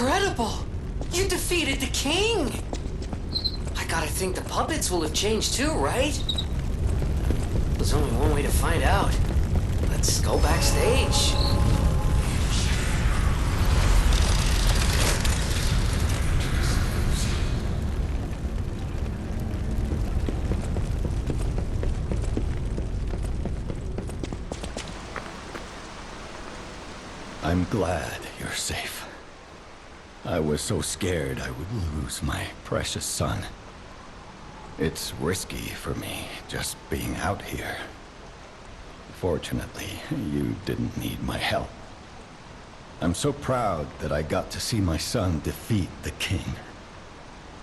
incredible! You defeated the king! I gotta think the puppets will have changed too, right? There's only one way to find out. Let's go backstage. I'm glad you're safe. I was so scared I would lose my precious son. It's risky for me, just being out here. Fortunately, you didn't need my help. I'm so proud that I got to see my son defeat the king.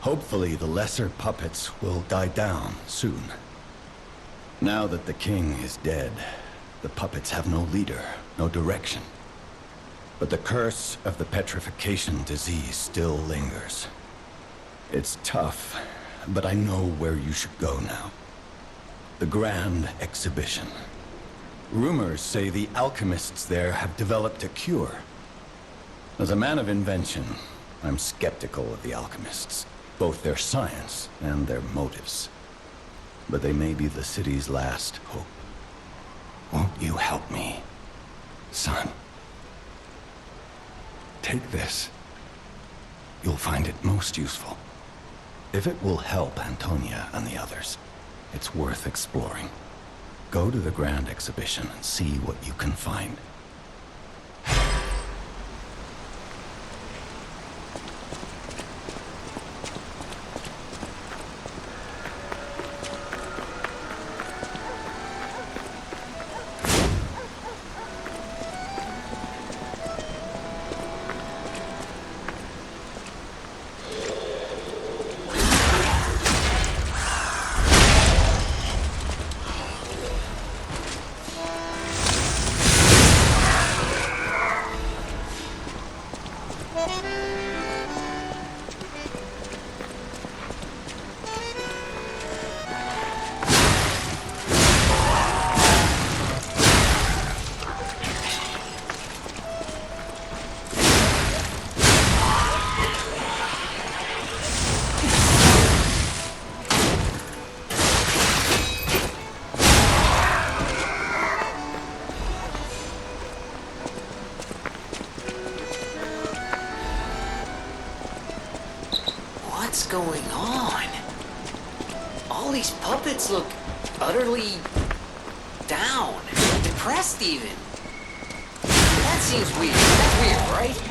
Hopefully the lesser puppets will die down soon. Now that the king is dead, the puppets have no leader, no direction. But the curse of the petrification disease still lingers. It's tough, but I know where you should go now. The Grand Exhibition. Rumors say the alchemists there have developed a cure. As a man of invention, I'm skeptical of the alchemists, both their science and their motives. But they may be the city's last hope. Won't you help me, son? Take this. You'll find it most useful. If it will help Antonia and the others, it's worth exploring. Go to the Grand Exhibition and see what you can find. What's going on? All these puppets look utterly down, depressed even. That seems weird. That's weird, right?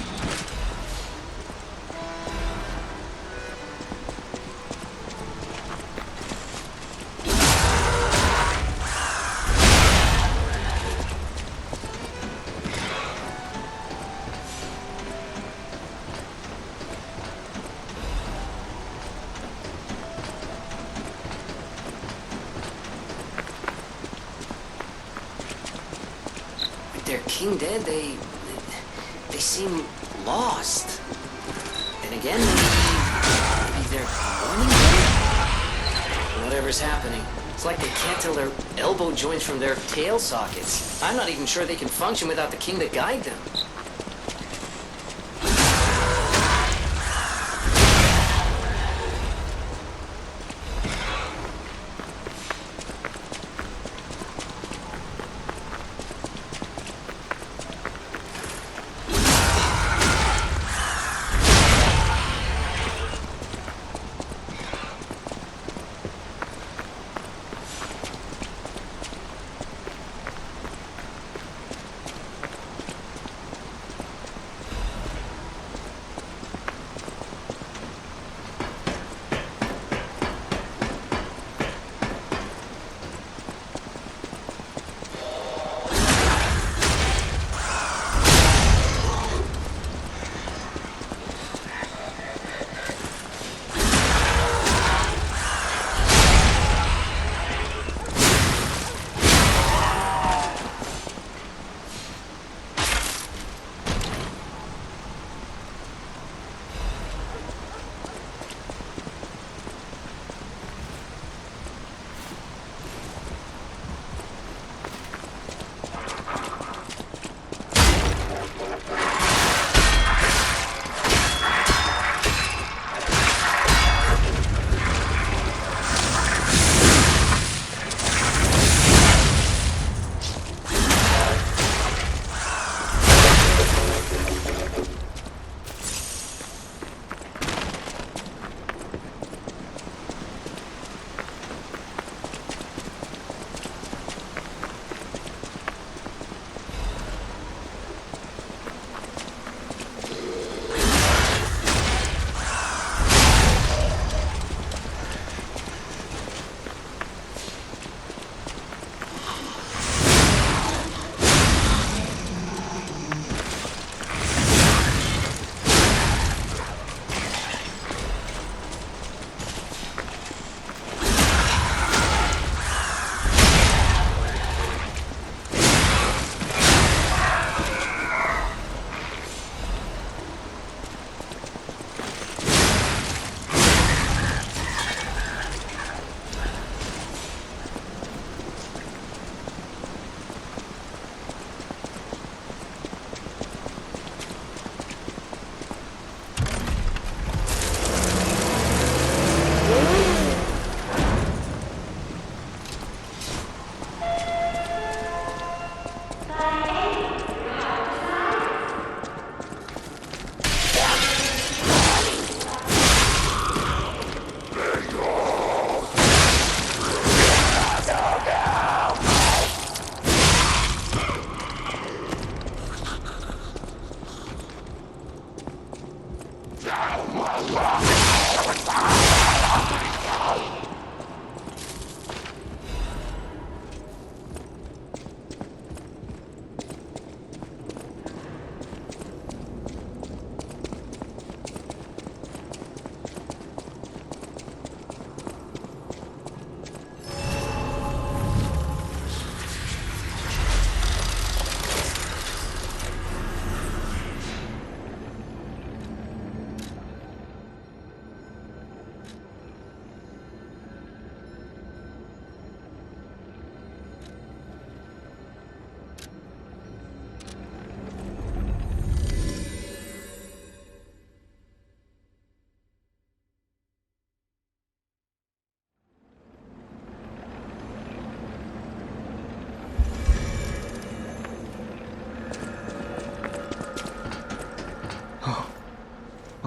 Their king dead, they seem lost. And again, maybe they're mourning him? Whatever's happening, it's like they can't tell their elbow joints from their tail sockets. I'm not even sure they can function without the king to guide them.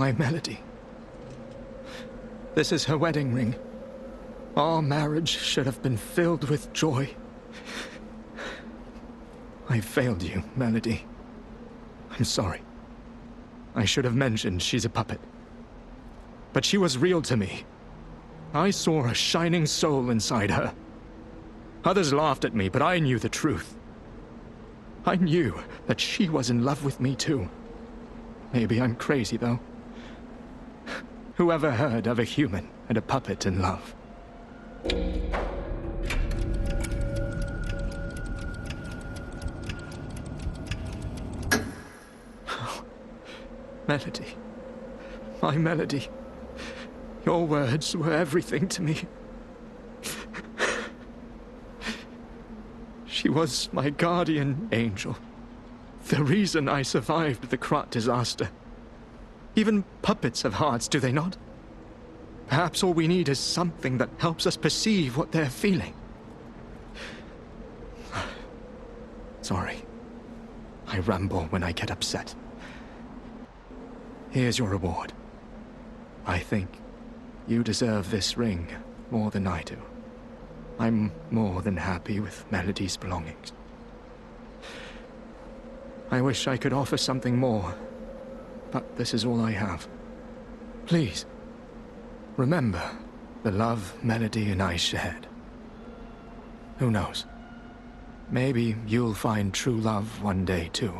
My Melody. This is her wedding ring. Our marriage should have been filled with joy. I failed you, Melody. I'm sorry. I should have mentioned she's a puppet. But she was real to me. I saw a shining soul inside her. Others laughed at me, but I knew the truth. I knew that she was in love with me too. Maybe I'm crazy, though. Whoever heard of a human and a puppet in love? Oh, Melody. My Melody. Your words were everything to me. She was my guardian angel. The reason I survived the Krat disaster. Even puppets have hearts, do they not? Perhaps all we need is something that helps us perceive what they're feeling. Sorry. I ramble when I get upset. Here's your reward. I think you deserve this ring more than I do. I'm more than happy with Melody's belongings. I wish I could offer something more, but this is all I have. Please, remember the love Melody and I shared. Who knows? Maybe you'll find true love one day, too.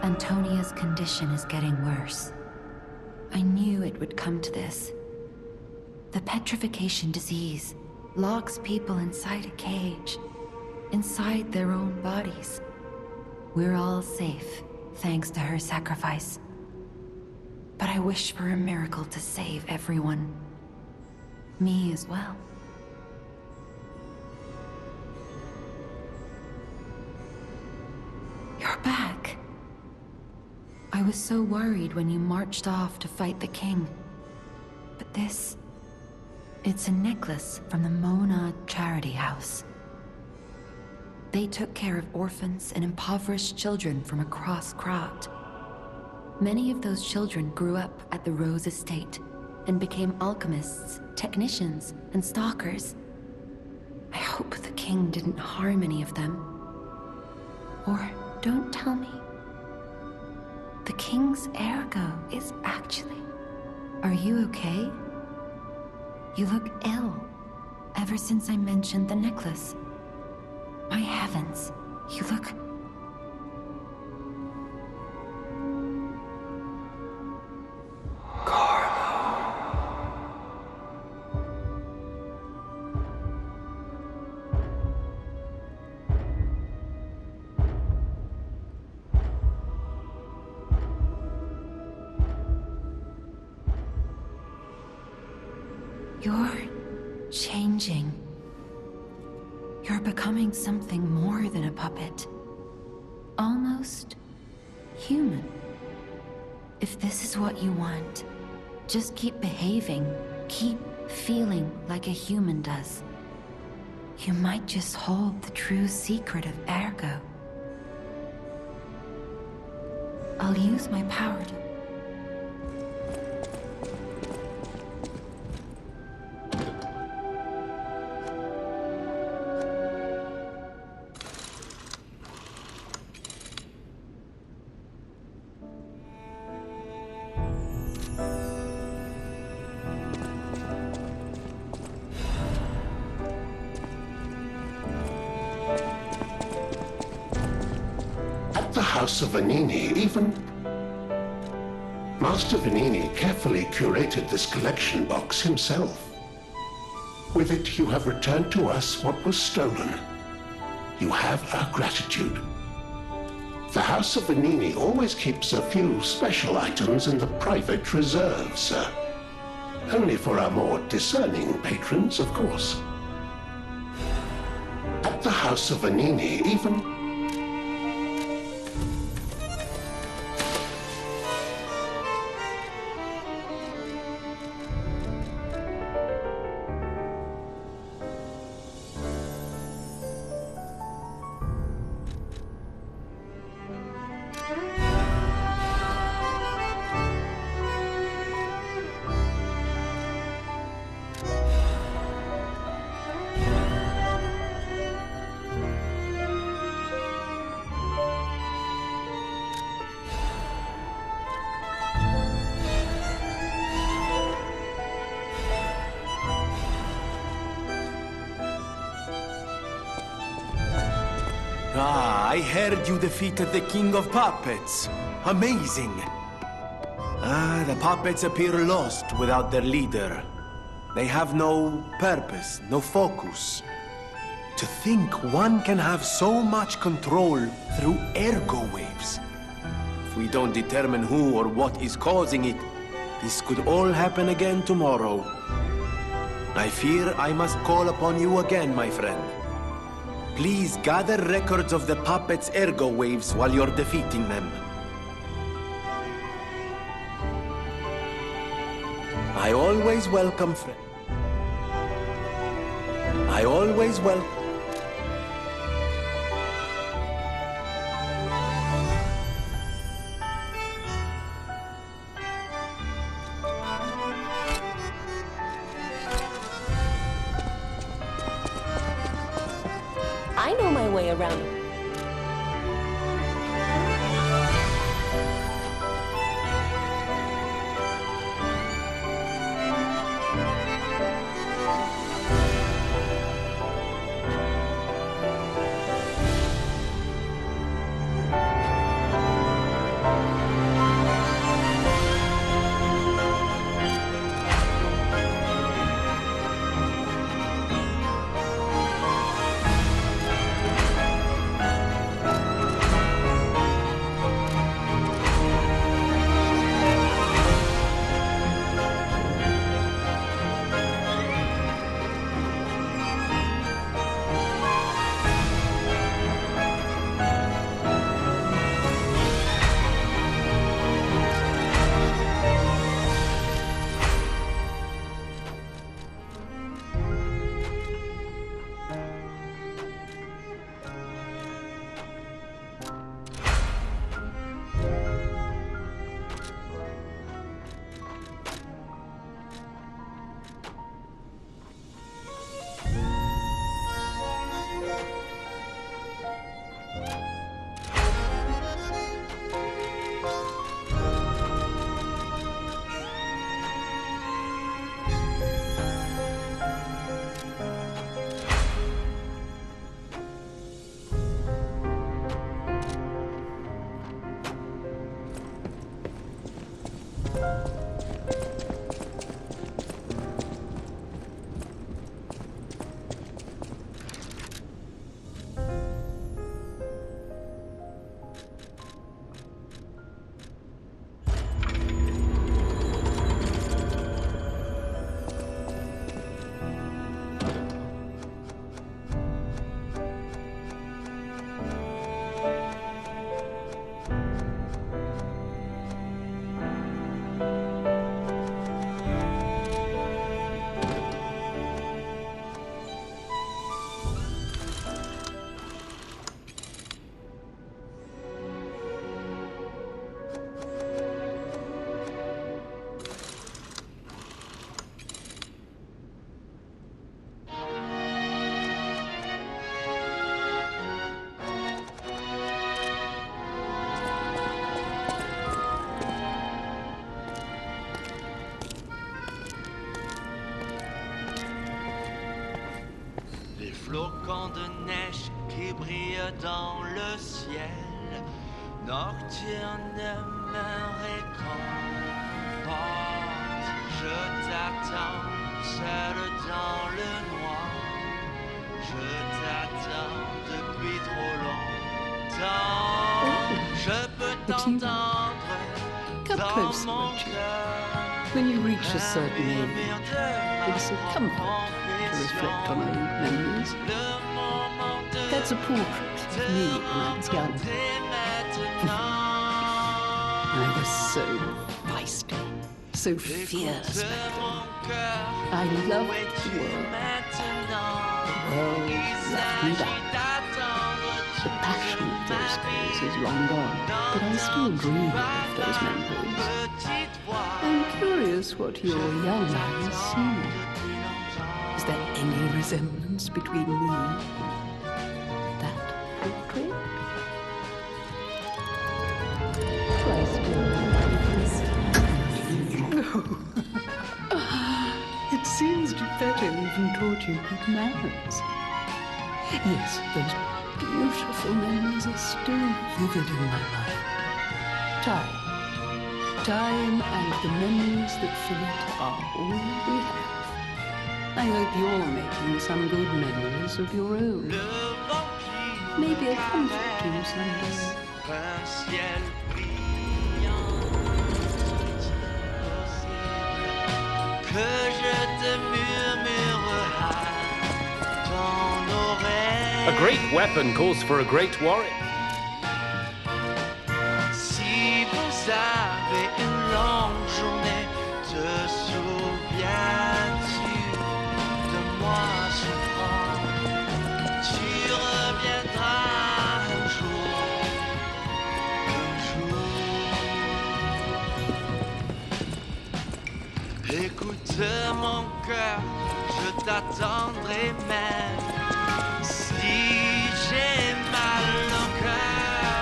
Antonia's condition is getting worse. I knew it would come to this. The petrification disease locks people inside a cage, inside their own bodies. We're all safe, thanks to her sacrifice. But I wish for a miracle to save everyone. Me as well. You're back. I was so worried when you marched off to fight the king. But this... it's a necklace from the Mona Charity House. They took care of orphans and impoverished children from across Krat. Many of those children grew up at the Rose Estate and became alchemists, technicians, and stalkers. I hope the king didn't harm any of them. Or don't tell me. The king's ergo is actually... Are you okay? You look ill, ever since I mentioned the necklace. My heavens, you look... changing. You're becoming something more than a puppet. Almost human. If this is what you want, just keep behaving. Keep feeling like a human does. You might just hold the true secret of Ergo. I'll use my power to... The House of Vanini, even... Master Vanini carefully curated this collection box himself. With it, you have returned to us what was stolen. You have our gratitude. The House of Vanini always keeps a few special items in the private reserve, sir. Only for our more discerning patrons, of course. At the House of Vanini, even... Ah, I heard you defeated the King of Puppets. Amazing. Ah, the puppets appear lost without their leader. They have no purpose, no focus. To think one can have so much control through ergo waves. If we don't determine who or what is causing it, this could all happen again tomorrow. I fear I must call upon you again, my friend. Please gather records of the puppets' ergo waves while you're defeating them. I always welcome I always welcome... I know my way around. dans le ciel, nocturne me réconforte. Je t'attends seul dans le noir, je t'attends depuis trop longtemps. Je peux t'entendre Come dans closer, mon won't you? cœur. When you reach a certain age, it's a comfort to reflect on old memories. That's a portrait of me when I was young. I was so feisty, so fierce back then. I loved the world. The world loved me back. The passion of those days is long gone, but I still dream of those memories. I'm curious what your young eyes see. Is there any resemblance between me and that portrait? Do I still It seems Geppetto even taught you good manners. Yes, those beautiful memories are still vivid in my mind. Time and the memories that fill it are all we have. I hope you're making some good memories of your own. Maybe a comfort to you someday. Un ciel brillant, que je te murmurerai dans l'oreille. A great weapon calls for a great warrior. Si vous avez une longue journée, te souviens-tu de moi souffrant? Tu reviendras un jour. Écoute mon cœur, je t'attendrai même. Si j'ai mal au cœur,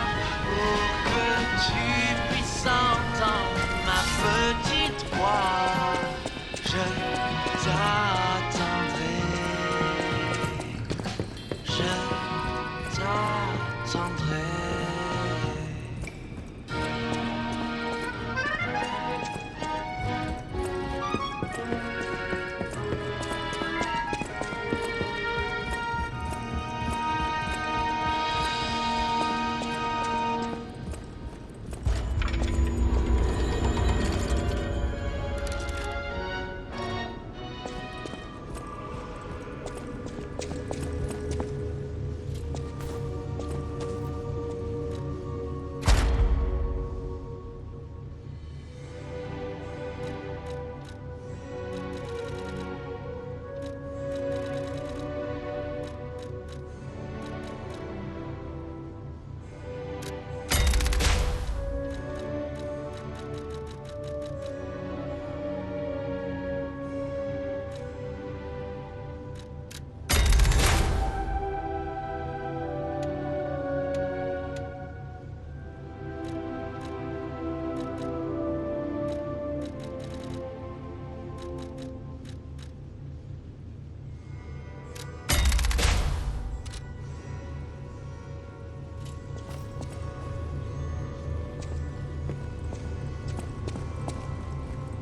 pour que tu puisses entendre ma petite voix, je t'attendrai. Je t'attendrai.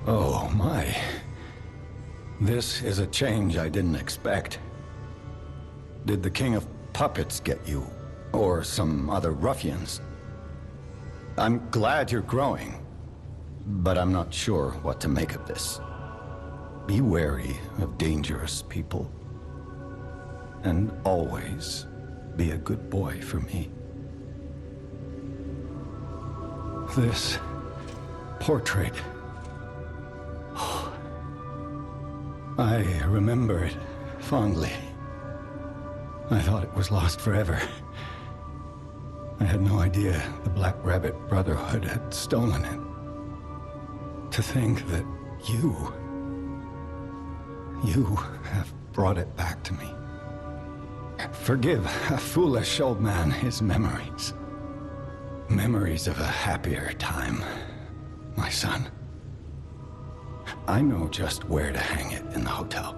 Oh, my. This is a change I didn't expect. Did the King of Puppets get you? Or some other ruffians? I'm glad you're growing, but I'm not sure what to make of this. Be wary of dangerous people. And always be a good boy for me. This portrait... I remember it fondly. I thought it was lost forever. I had no idea the Black Rabbit Brotherhood had stolen it. To think that you have brought it back to me. Forgive a foolish old man his memories. Memories of a happier time, my son. I know just where to hang it in the hotel.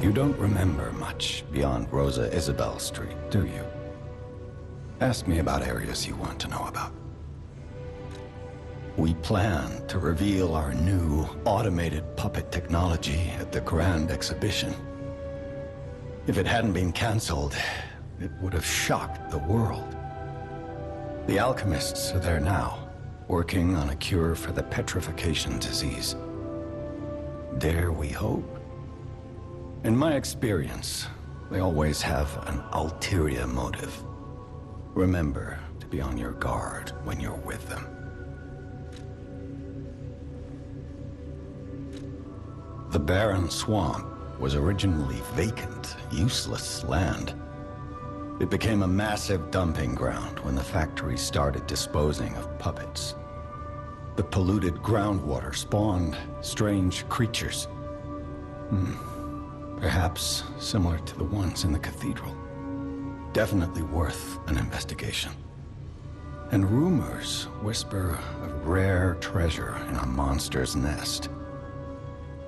You don't remember much beyond Rosa Isabel Street, do you? Ask me about areas you want to know about. We plan to reveal our new automated puppet technology at the Grand Exhibition. If it hadn't been cancelled, it would have shocked the world. The alchemists are there now, working on a cure for the petrification disease. Dare we hope? In my experience, they always have an ulterior motive. Remember to be on your guard when you're with them. The barren swamp was originally vacant, useless land. It became a massive dumping ground when the factories started disposing of puppets. The polluted groundwater spawned strange creatures. Perhaps similar to the ones in the cathedral. Definitely worth an investigation. And rumors whisper of rare treasure in a monster's nest.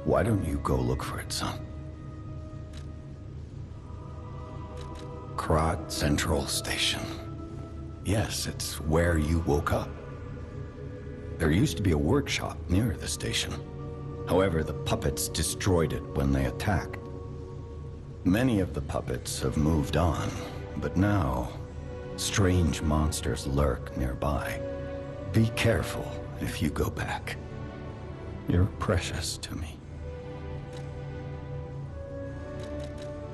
Why don't you go look for it, son? Krat Central Station. Yes, it's where you woke up. There used to be a workshop near the station. However, the puppets destroyed it when they attacked. Many of the puppets have moved on, but now, strange monsters lurk nearby. Be careful if you go back. You're precious to me.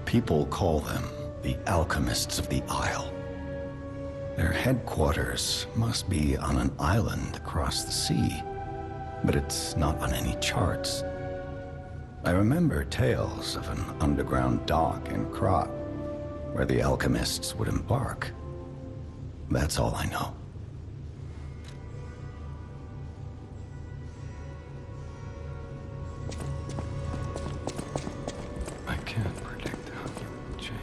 People call them the Alchemists of the Isle. Their headquarters must be on an island across the sea, but it's not on any charts. I remember tales of an underground dock in Krat, where the alchemists would embark. That's all I know. I can't predict how you will change.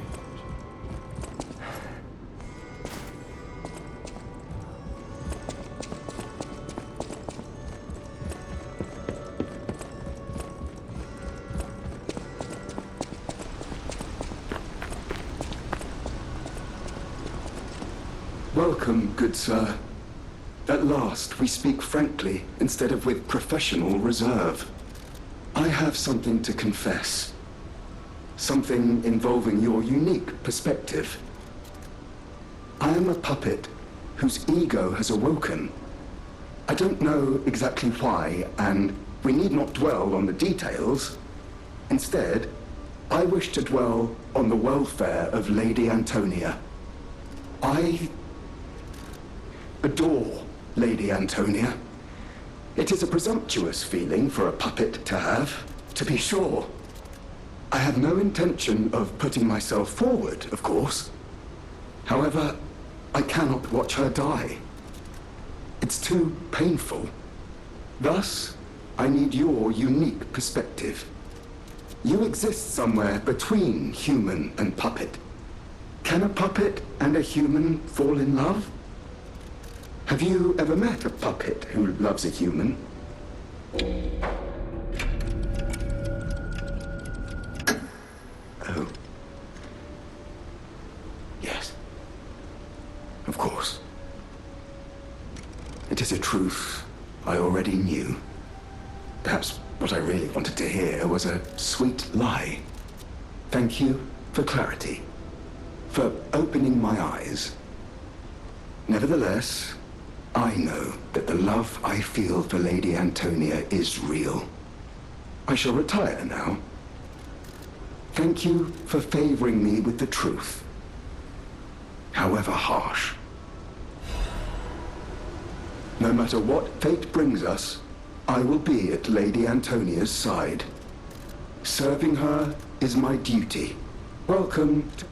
Welcome, good sir. At last, we speak frankly instead of with professional reserve. I have something to confess. Something involving your unique perspective. I am a puppet whose ego has awoken. I don't know exactly why, and we need not dwell on the details. Instead, I wish to dwell on the welfare of Lady Antonia. I adore Lady Antonia. It is a presumptuous feeling for a puppet to have, to be sure. I have no intention of putting myself forward, of course. However, I cannot watch her die. It's too painful. Thus, I need your unique perspective. You exist somewhere between human and puppet. Can a puppet and a human fall in love? Have you ever met a puppet who loves a human? Oh. Yes. Of course. It is a truth I already knew. Perhaps what I really wanted to hear was a sweet lie. Thank you for clarity, for opening my eyes. Nevertheless, I know that the love I feel for Lady Antonia is real. I shall retire now. Thank you for favoring me with the truth, however harsh. No matter what fate brings us, I will be at Lady Antonia's side. Serving her is my duty. Welcome to